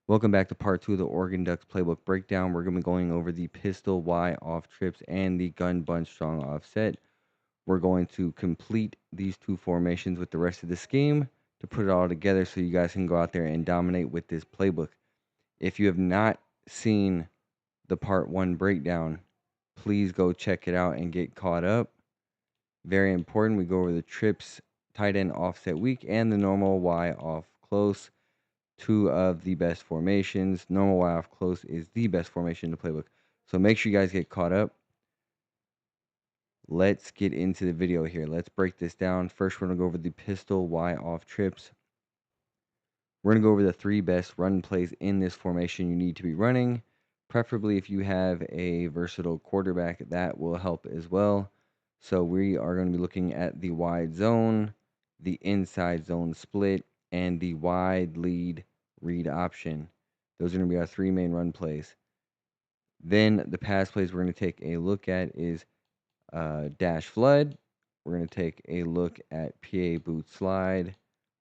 Welcome back to part 2 of the Oregon Ducks playbook breakdown. We're going to be going over the pistol Y off trips and the gun bunch strong offset. We're going to complete these two formations with the rest of the scheme to put it all together so you guys can go out there and dominate with this playbook. If you have not seen the part 1 breakdown, please go check it out and get caught up. Very important. We go over the trips, tight end offset weak, and the normal Y off close. Two of the best formations. Normal Y off close is the best formation in the playbook. So make sure you guys get caught up. Let's get into the video here. Let's break this down. First, we're going to go over the pistol Y off trips. We're going to go over the 3 best run plays in this formation you need to be running. Preferably if you have a versatile quarterback, that will help as well. So we are going to be looking at the wide zone, the inside zone split, and the wide lead read option. Those are going to be our 3 main run plays. Then the pass plays we're going to take a look at is dash flood. We're going to take a look at PA boot slide,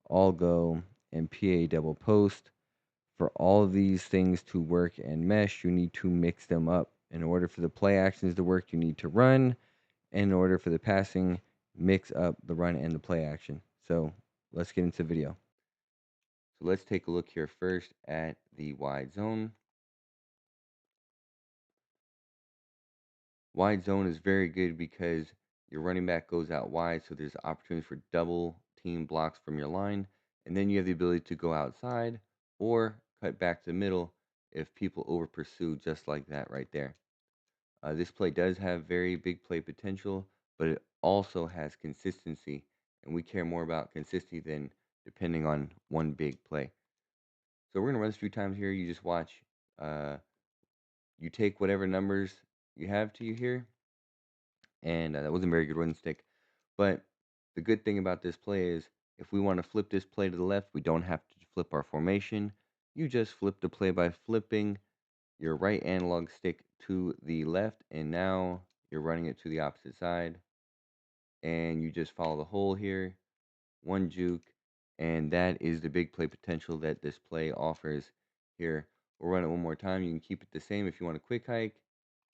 all go, and PA double post. For all of these things to work and mesh, you need to mix them up. In order for the play actions to work, you need to run. And in order for the passing, mix up the run and the play action. So let's get into the video. So let's take a look here first at the wide zone. Wide zone is very good because your running back goes out wide, so there's opportunities for double team blocks from your line. And then you have the ability to go outside or cut back to the middle if people over pursue, just like that right there. This play does have very big play potential, but it also has consistency, and we care more about consistency than depending on one big play. So we're going to run this a few times here. You just watch. You take whatever numbers you have to you here, and that wasn't a very good run stick. But the good thing about this play is if we want to flip this play to the left, we don't have to flip our formation. You just flip the play by flipping your right analog stick to the left, and now you're running it to the opposite side. And you just follow the hole here, one juke, and that is the big play potential that this play offers here. We'll run it one more time. You can keep it the same if you want a quick hike,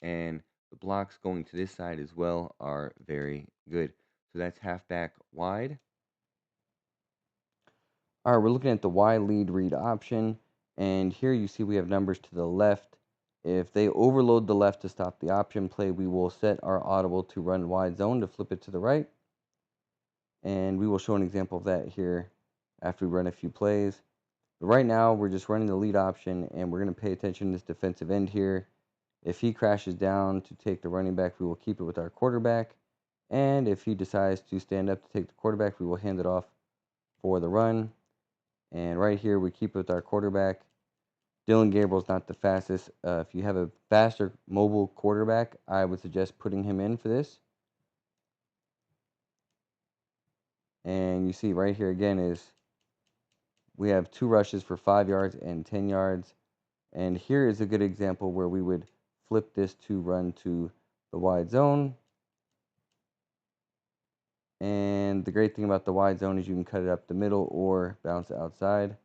and the blocks going to this side as well are very good. So that's halfback wide. All right, we're looking at the Y lead read option, and here you see we have numbers to the left. If they overload the left to stop the option play, we will set our audible to run wide zone to flip it to the right. And we will show an example of that here after we run a few plays. But right now, we're just running the lead option, and we're going to pay attention to this defensive end here. If he crashes down to take the running back, we will keep it with our quarterback. And if he decides to stand up to take the quarterback, we will hand it off for the run. And right here, we keep it with our quarterback. Dylan Gabriel's not the fastest. If you have a faster mobile quarterback, I would suggest putting him in for this. And you see right here again is we have 2 rushes for 5 yards and 10 yards. And here is a good example where we would flip this to run to the wide zone. And the great thing about the wide zone is you can cut it up the middle or bounce it outside.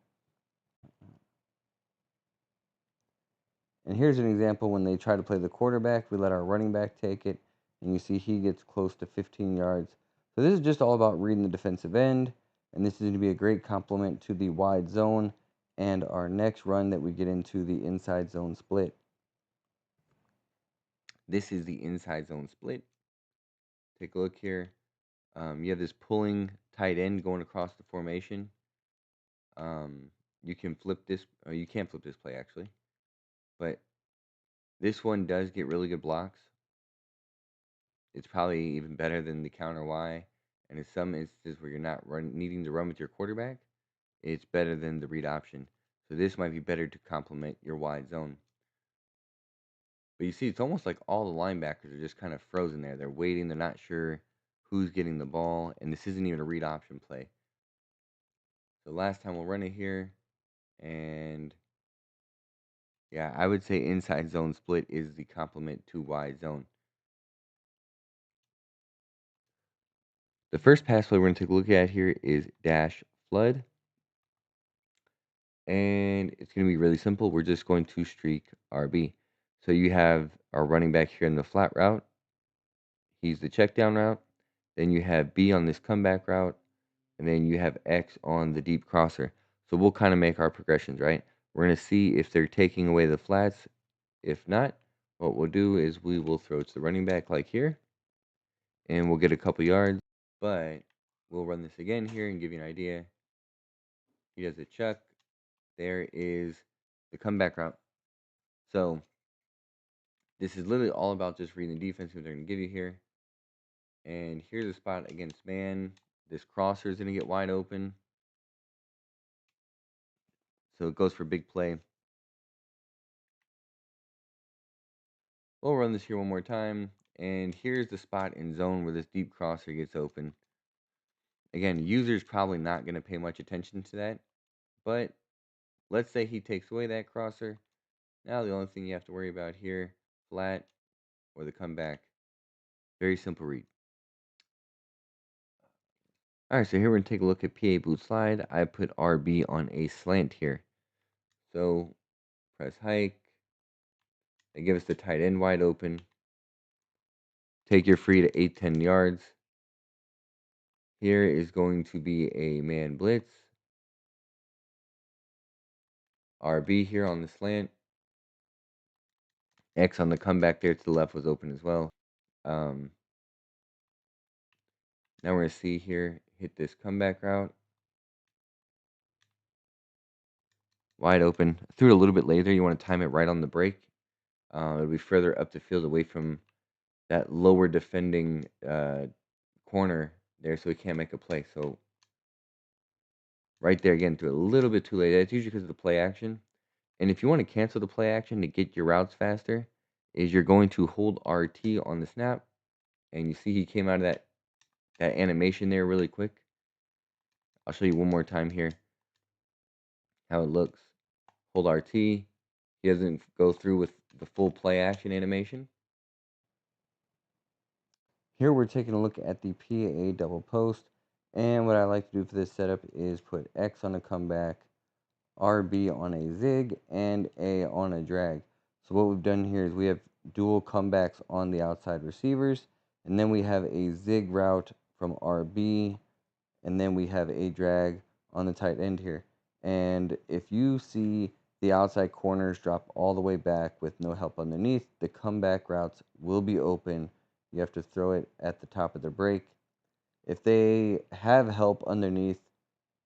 And here's an example when they try to play the quarterback, we let our running back take it, and you see he gets close to 15 yards. So this is just all about reading the defensive end, and this is going to be a great complement to the wide zone and our next run that we get into the inside zone split. This is the inside zone split. Take a look here. You have this pulling tight end going across the formation. You can flip this, or you can't flip this play actually, but this one does get really good blocks. It's probably even better than the counter Y. And in some instances where you're not needing to run with your quarterback, it's better than the read option. So this might be better to complement your wide zone. But you see, it's almost like all the linebackers are just kind of frozen there. They're waiting. They're not sure who's getting the ball. And this isn't even a read option play. So last time we'll run it here. And yeah, I would say inside zone split is the complement to wide zone. The first pass play we're going to take a look at here is dash flood. And it's going to be really simple. We're just going to streak RB. So you have our running back here in the flat route. He's the check down route. Then you have B on this comeback route. And then you have X on the deep crosser. So we'll kind of make our progressions, right? We're going to see if they're taking away the flats. If not, what we'll do is we will throw to the running back like here, and we'll get a couple yards. But we'll run this again here and give you an idea. He does a chuck. There is the comeback route. So this is literally all about just reading the defense, what they're going to give you here. And here's a spot against man. This crosser is going to get wide open. So it goes for big play. We'll run this here one more time. And here's the spot in zone where this deep crosser gets open. Again, user's probably not going to pay much attention to that. But let's say he takes away that crosser. Now the only thing you have to worry about here, flat or the comeback. Very simple read. All right, so here we're going to take a look at PA boot slide. I put RB on a slant here. So press hike. They give us the tight end wide open. Take your free to 8-10 yards. Here is going to be a man blitz. RB here on the slant. X on the comeback there to the left was open as well. Now we're going to see here, hit this comeback route. Wide open. Threw it a little bit later. You want to time it right on the break. It'll be further up the field away from that lower defending corner there, so he can't make a play. So right there again, threw it a little bit too late. That's usually because of the play action. And if you want to cancel the play action to get your routes faster, is you're going to hold RT on the snap, and you see he came out of that animation there really quick. I'll show you one more time here how it looks. Hold RT. He doesn't go through with the full play action animation. Here we're taking a look at the PAA double post. And what I like to do for this setup is put X on a comeback, RB on a zig, and A on a drag. So what we've done here is we have dual comebacks on the outside receivers, and then we have a zig route from RB, and then we have a drag on the tight end here. And if you see the outside corners drop all the way back with no help underneath, the comeback routes will be open. You have to throw it at the top of the break. If they have help underneath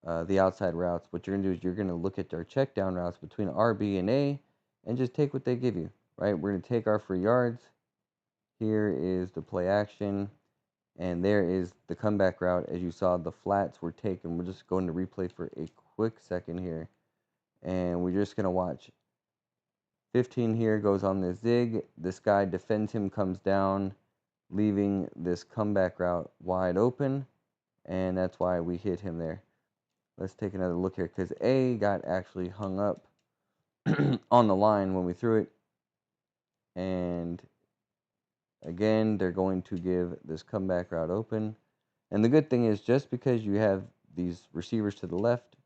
the outside routes, what you're going to do is you're going to look at their check down routes between RB and A and just take what they give you, right? We're going to take our free yards. Here is the play action. And there is the comeback route. As you saw, the flats were taken. We're just going to replay for a quick second here. And we're just going to watch. 15 here goes on the zig. This guy defends him, comes down, leaving this comeback route wide open. And that's why we hit him there. Let's take another look here because A got actually hung up on the line when we threw it. And again, they're going to give this comeback route open. And the good thing is just because you have these receivers to the left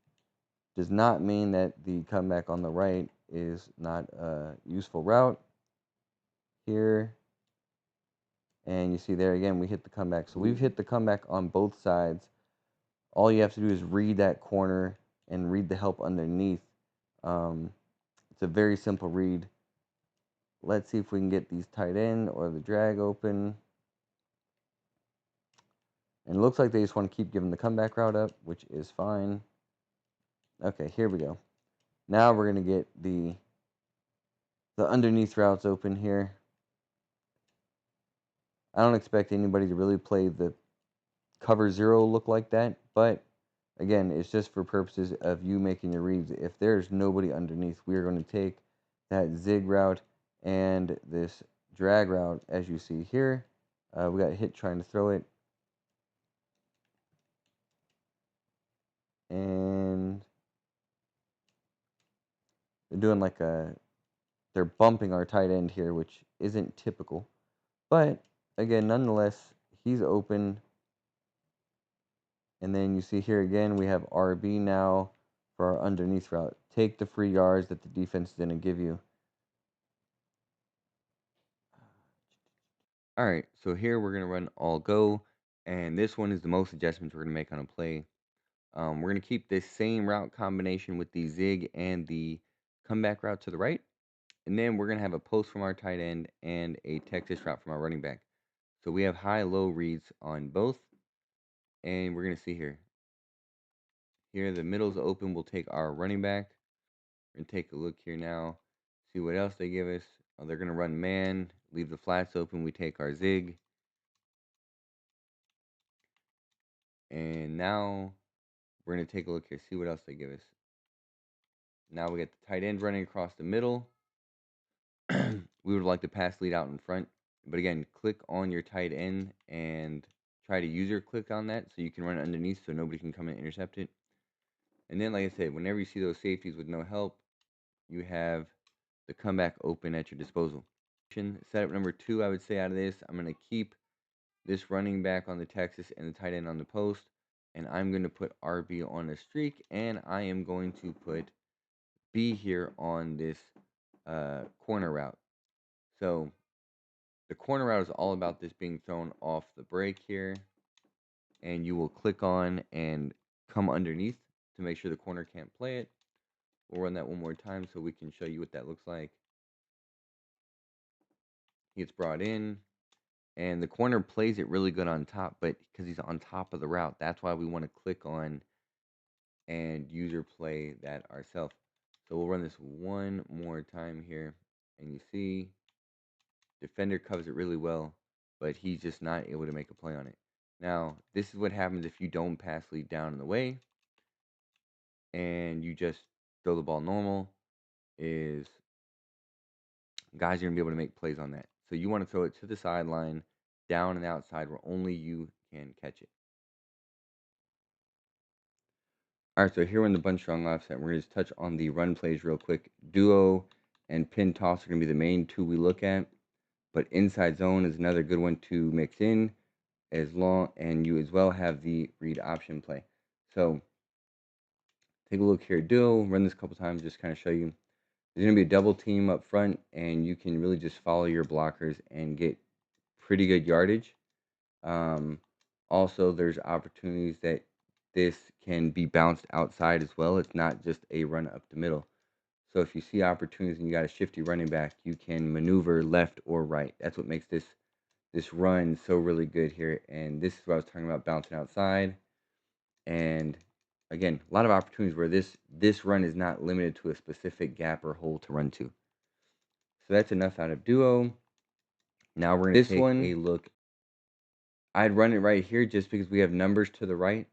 does not mean that the comeback on the right is not a useful route. Here, and you see there again, we hit the comeback. So we've hit the comeback on both sides. All you have to do is read that corner and read the help underneath. It's a very simple read. Let's see if we can get these tight end or the drag open. And it looks like they just want to keep giving the comeback route up, which is fine. Okay, here we go. Now we're going to get the underneath routes open here. I don't expect anybody to really play the cover zero look like that, but again, it's just for purposes of you making your reads. If there's nobody underneath, we are going to take that zig route and this drag route, as you see here. We got hit trying to throw it. And they're doing like they're bumping our tight end here, which isn't typical. But again, nonetheless, he's open. And then you see here again, we have RB now for our underneath route. Take the free yards that the defense didn't give you. All right, so here we're going to run all go, and this one is the most adjustments we're going to make on a play. We're going to keep this same route combination with the zig and the comeback route to the right, and then we're going to have a post from our tight end and a Texas route from our running back. So we have high-low reads on both, and we're going to see here. Here, the middle's open. We'll take our running back. We're going to take a look here now, see what else they give us. Oh, they're going to run man, leave the flats open. We take our zig. And now we're going to take a look here, see what else they give us. Now we got the tight end running across the middle. We would like the pass lead out in front. But again, click on your tight end and try to user click on that so you can run it underneath so nobody can come and intercept it. And then, like I said, whenever you see those safeties with no help, you have the comeback open at your disposal. Setup number 2, I would say out of this, I'm going to keep this running back on the Texas and the tight end on the post. And I'm going to put RB on a streak. And I am going to put B here on this corner route. So the corner route is all about this being thrown off the break here. And you will click on and come underneath to make sure the corner can't play it. We'll run that one more time so we can show you what that looks like. He gets brought in. And the corner plays it really good on top, but because he's on top of the route, that's why we want to click on and user play that ourselves. So we'll run this one more time here, and you see defender covers it really well, but he's just not able to make a play on it. Now, this is what happens if you don't pass lead down in the way, and you just throw the ball normal, is guys are going to be able to make plays on that. So you want to throw it to the sideline, down and outside, where only you can catch it. All right, so here we're in the bunch strong offset. We're going to just touch on the run plays real quick. Duo and pin toss are going to be the main 2 we look at, but inside zone is another good one to mix in, and you as well have the read option play. So take a look here. Duo, run this a couple times, just kind of show you. There's going to be a double team up front, and you can really just follow your blockers and get pretty good yardage. Also, there's opportunities that this can be bounced outside as well. It's not just a run up the middle. So if you see opportunities and you got a shifty running back, you can maneuver left or right. That's what makes this run so really good here. And this is what I was talking about, bouncing outside. And again, a lot of opportunities where this run is not limited to a specific gap or hole to run to. So that's enough out of duo. Now we're going to take a look. I'd run it right here just because we have numbers to the right.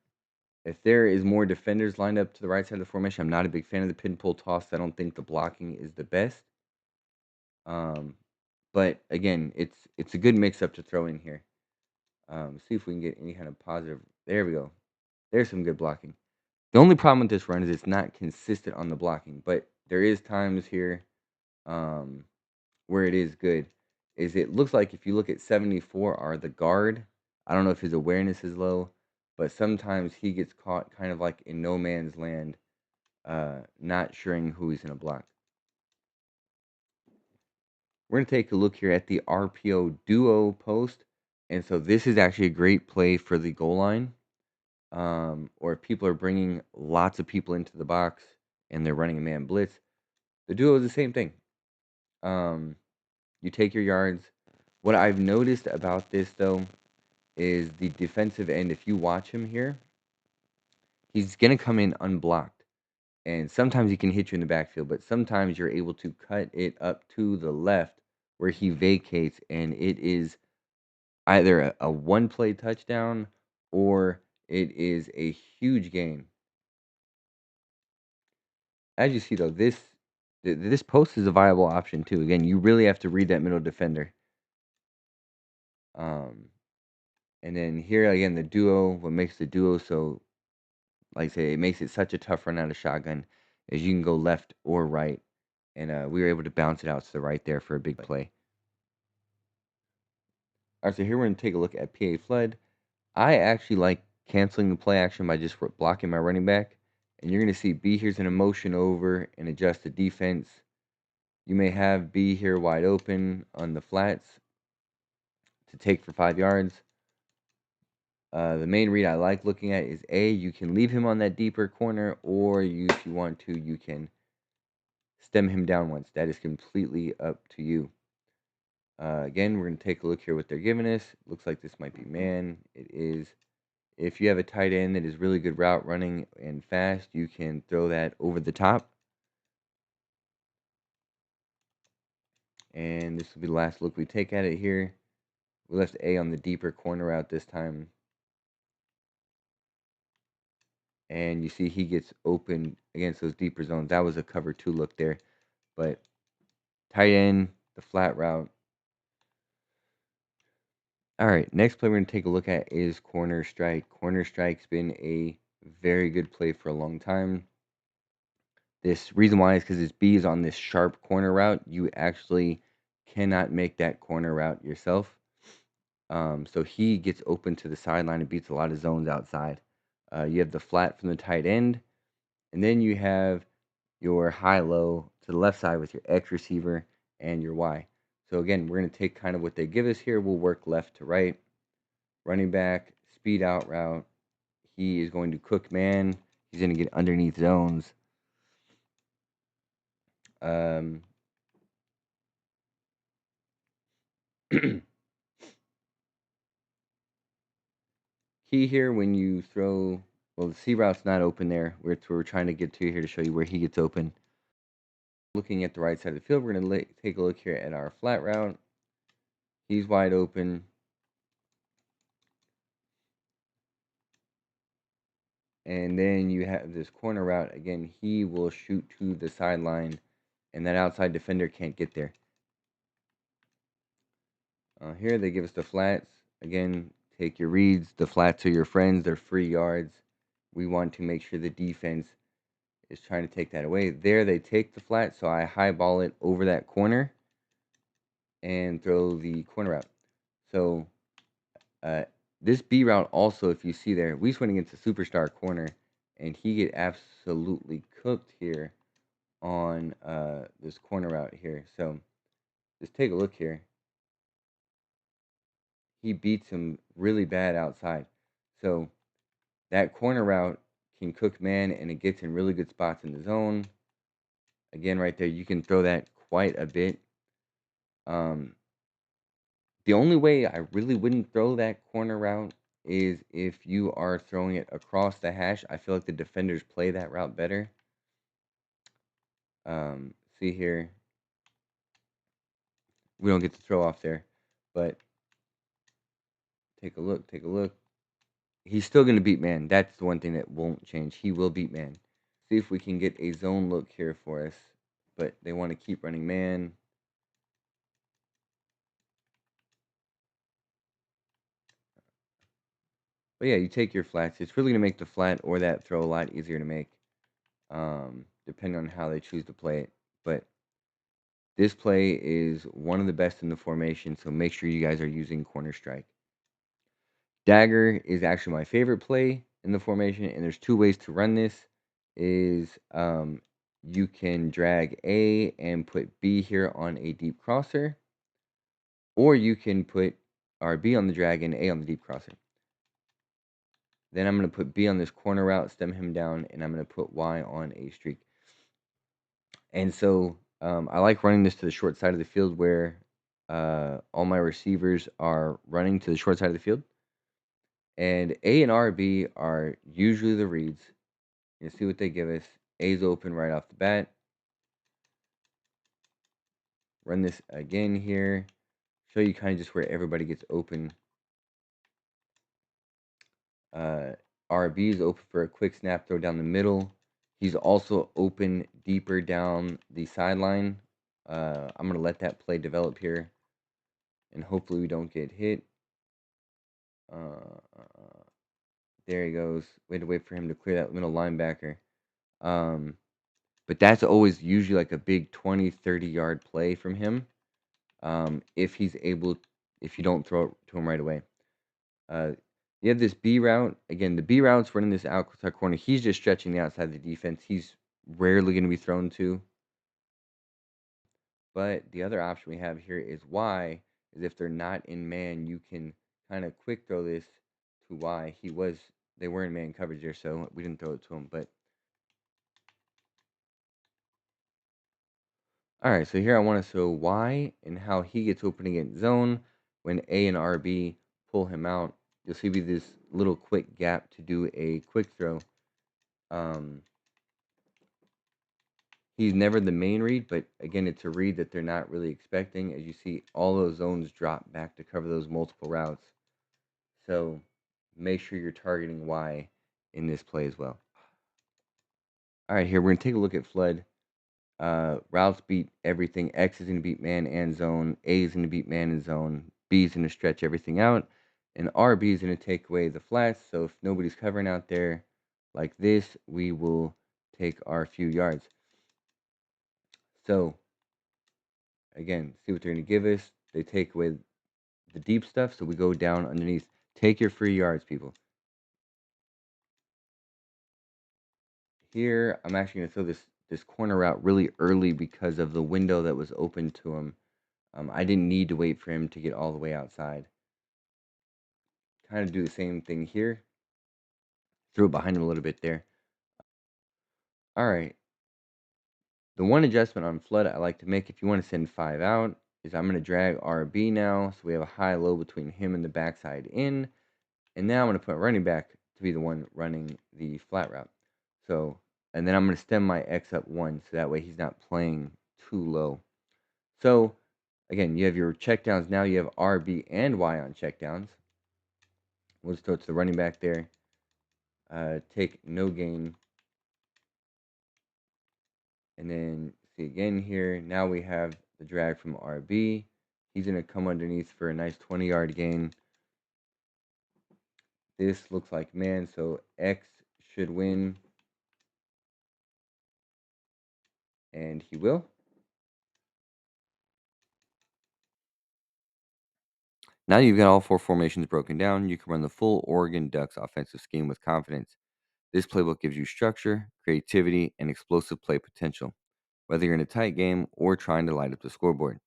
If there is more defenders lined up to the right side of the formation, I'm not a big fan of the pin pull toss. I don't think the blocking is the best. But again, it's a good mix up to throw in here. See if we can get any kind of positive. There we go. There's some good blocking. The only problem with this run is it's not consistent on the blocking, but there is times here where it is good. It looks like if you look at 74 are the guard. I don't know if his awareness is low, but sometimes he gets caught kind of like in no man's land, not sure who he's going to block. We're going to take a look here at the RPO duo post. And so this is actually a great play for the goal line, or if people are bringing lots of people into the box and they're running a man blitz. The duo is the same thing. You take your yards. What I've noticed about this, though, is the defensive end. If you watch him here, he's going to come in unblocked. And sometimes he can hit you in the backfield, but sometimes you're able to cut it up to the left where he vacates, and it is either a one-play touchdown or it is a huge gain. As you see, though, this post is a viable option, too. Again, you really have to read that middle defender. And then here, again, the duo, what makes the duo so, like I say, it makes it such a tough run out of shotgun is you can go left or right. And we were able to bounce it out to the right there for a big play. All right, so here we're going to take a look at PA Flood. I actually like canceling the play action by just blocking my running back And you're going to see B here's an motion over and adjust the defense. You may have B here wide open on the flats to take for 5 yards. The main read I like looking at is A, you can leave him on that deeper corner, or if you want to, you can stem him down once. That is completely up to you. Again, we're going to take a look here what they're giving us. Looks like this might be man. It is. If you have a tight end that is really good route running and fast, you can throw that over the top. And this will be the last look we take at it here. We left A on the deeper corner route this time. And you see he gets open against those deeper zones. That was a cover 2 look there. But tight end, the flat route. All right, next play we're going to take a look at is corner strike. Corner strike's been a very good play for a long time. This reason why is because his B is on this sharp corner route. You actually cannot make that corner route yourself. So he gets open to the sideline and beats a lot of zones outside. You have the flat from the tight end, and then you have your high-low to the left side with your X receiver and your Y. So again, we're going to take kind of what they give us here. We'll work left to right. Running back, speed out route. He is going to cook man. He's going to get underneath zones. Key here when you throw, well, the C route's not open there. We're trying to get to here to show you where he gets open. Looking at the right side of the field, we're going to take a look here at our flat route. He's wide open. And then you have this corner route. Again, he will shoot to the sideline, and that outside defender can't get there. Here they give us the flats. Again, take your reads. The flats are your friends. They're free yards. We want to make sure the defense is trying to take that away. There they take the flat, so I highball it over that corner and throw the corner out. So this B route also, if you see there, we just went against a superstar corner, and he get absolutely cooked here on this corner route here. So just take a look here. He beats him really bad outside. So that corner route can cook man, and it gets in really good spots in the zone. Again, right there, you can throw that quite a bit. The only way I really wouldn't throw that corner route is if you are throwing it across the hash. I feel like the defenders play that route better. See here, we don't get to throw off there, but take a look, take a look. He's still going to beat man. That's the one thing that won't change. He will beat man. See if we can get a zone look here for us, but they want to keep running man. But yeah, you take your flats. It's really going to make the flat or that throw a lot easier to make, depending on how they choose to play it. But this play is one of the best in the formation, so make sure you guys are using corner strike. Dagger is actually my favorite play in the formation, and there's 2 ways to run this. You can drag A and put B here on a deep crosser, or you can put B on the drag and A on the deep crosser. Then I'm going to put B on this corner route, stem him down, and I'm going to put Y on a streak. And so I like running this to the short side of the field where all my receivers are running to the short side of the field. And A and RB are usually the reads. You see what they give us. A's open right off the bat. Run this again here. Show you kind of just where everybody gets open. RB is open for a quick snap throw down the middle. He's also open deeper down the sideline. I'm going to let that play develop here, and hopefully we don't get hit. There he goes. We had to wait for him to clear that middle linebacker. But that's always usually like a big 20, 30-yard play from him, if he's able, if you don't throw it to him right away. You have this B route. Again, the B route's running this outside corner. He's just stretching the outside of the defense. He's rarely going to be thrown to. But the other option we have here is Y. Is if they're not in man, you can kind of quick throw this to Y. They were in man coverage there, so we didn't throw it to him. But all right, so here I want to show Y and how he gets open against zone when A and RB pull him out. You'll see this little quick gap to do a quick throw. Um, he's never the main read, but again, it's a read that they're not really expecting. As you see, all those zones drop back to cover those multiple routes. So make sure you're targeting Y in this play as well. All right, here we're going to take a look at flood. Routes beat everything. X is going to beat man and zone. A is going to beat man and zone. B is going to stretch everything out. And RB is going to take away the flats. So if nobody's covering out there like this, we will take our few yards. So, again, see what they're going to give us. They take away the deep stuff, so we go down underneath. Take your free yards, people. Here, I'm actually going to throw this corner route really early because of the window that was open to him. I didn't need to wait for him to get all the way outside. Kind of do the same thing here. Threw it behind him a little bit there. All right. The one adjustment on flood I like to make if you want to send 5 out is I'm going to drag RB now. So we have a high-low between him and the backside in. And now I'm going to put running back to be the one running the flat route. So, and then I'm going to stem my X up 1 so that way he's not playing too low. So, again, you have your checkdowns. Now you have RB and Y on checkdowns. We'll just throw it to the running back there. Take no gain. And then see again here. Now we have the drag from RB. He's going to come underneath for a nice 20-yard gain. This looks like man, so X should win. And he will. Now you've got all 4 formations broken down. You can run the full Oregon Ducks offensive scheme with confidence. This playbook gives you structure, creativity, and explosive play potential, whether you're in a tight game or trying to light up the scoreboard.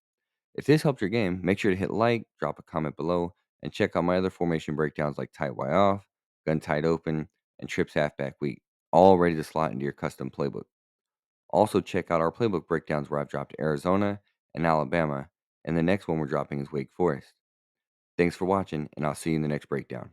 If this helped your game, make sure to hit like, drop a comment below, and check out my other formation breakdowns like tight Y off, gun tight open, and trips halfback weak, all ready to slot into your custom playbook. Also, check out our playbook breakdowns where I've dropped Arizona and Alabama, and the next one we're dropping is Wake Forest. Thanks for watching, and I'll see you in the next breakdown.